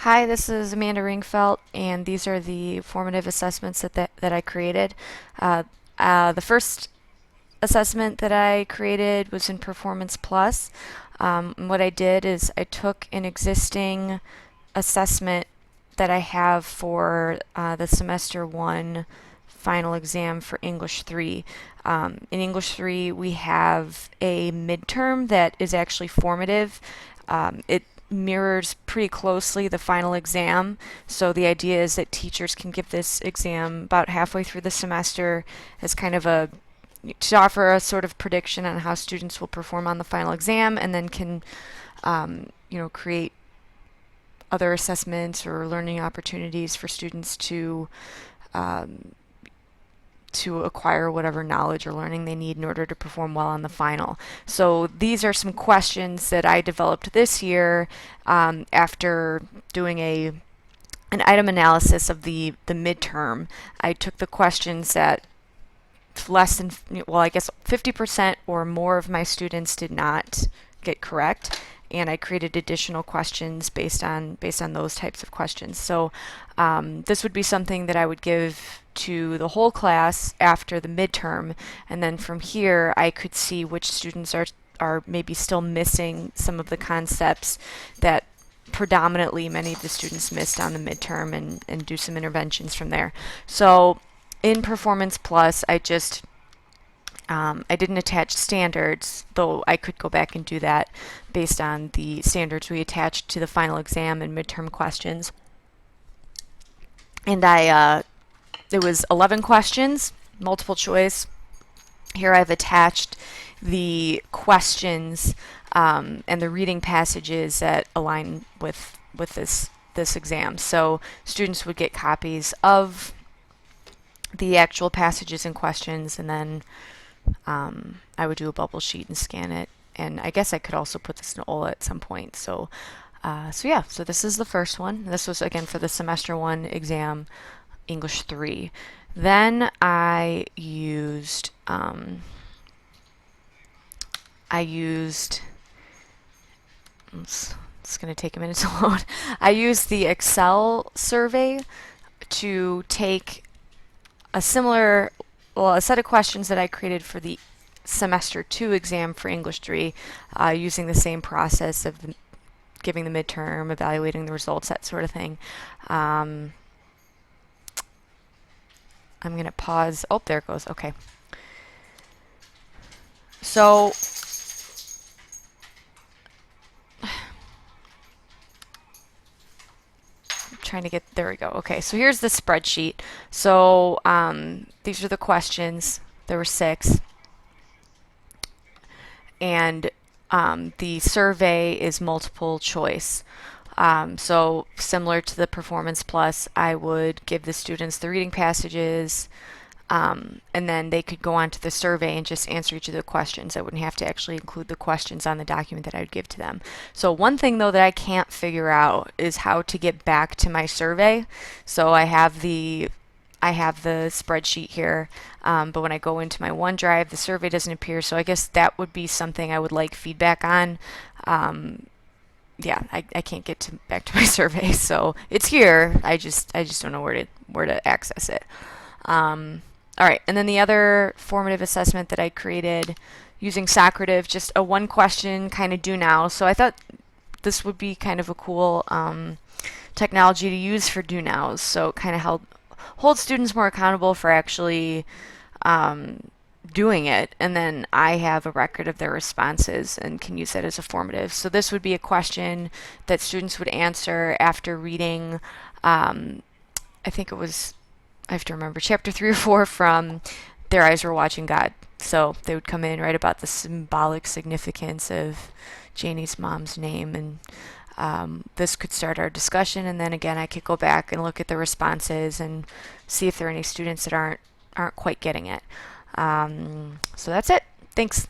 Hi, this is Amanda Ringfelt, and these are the formative assessments that I created. Uh, the first assessment that I created was in Performance Plus. And what I did is I took an existing assessment that I have for the semester one final exam for English 3. In English 3, we have a midterm that is actually formative. It mirrors pretty closely the final exam. So the idea is that teachers can give this exam about halfway through the semester as kind of a to offer a sort of prediction on how students will perform on the final exam, and then can create other assessments or learning opportunities for students um, to acquire whatever knowledge or learning they need in order to perform well on the final. So these are some questions that I developed this year after doing an item analysis of the midterm. I took the questions that less than, well, I guess 50% or more of my students did not get correct, and I created additional questions based on those types of questions. So this would be something that I would give to the whole class after the midterm, and then from here I could see which students are maybe still missing some of the concepts that predominantly many of the students missed on the midterm, and do some interventions from there. So in Performance Plus, I didn't attach standards, though I could go back and do that based on the standards we attached to the final exam and midterm questions. And it was 11 questions, multiple choice. Here I've attached the questions and the reading passages that align with this exam. So students would get copies of the actual passages and questions, and then I would do a bubble sheet and scan it. And I guess I could also put this in OLA at some point. So this is the first one. This was again for the semester one exam, English 3. Then I used it's going to take a minute to load. I used the Excel survey to take a set of questions that I created for the semester 2 exam for English 3, using the same process of giving the midterm, evaluating the results, that sort of thing. I'm going to pause. Oh, there it goes. Okay. So trying to get, there we go. Okay, so here's the spreadsheet. So these are the questions. There were 6. And the survey is multiple choice. So similar to the Performance Plus, I would give the students the reading passages, and then they could go on to the survey and just answer each of the questions. I wouldn't have to actually include the questions on the document that I would give to them. So one thing though that I can't figure out is how to get back to my survey. So I have the spreadsheet here, but when I go into my OneDrive, the survey doesn't appear. So I guess that would be something I would like feedback on. Yeah, I can't get back to my survey, so it's here. I just don't know where to access it. All right, and then the other formative assessment that I created using Socrative, just a one question kind of do now. So I thought this would be kind of a cool technology to use for do nows. So it kind of hold students more accountable for actually doing it, and then I have a record of their responses and can use that as a formative. So this would be a question that students would answer after reading, I think it was, I have to remember, chapter 3 or 4 from Their Eyes Were Watching God. So they would come in and write about the symbolic significance of Janie's mom's name, and this could start our discussion, and then again I could go back and look at the responses and see if there are any students that aren't quite getting it. So that's it. Thanks.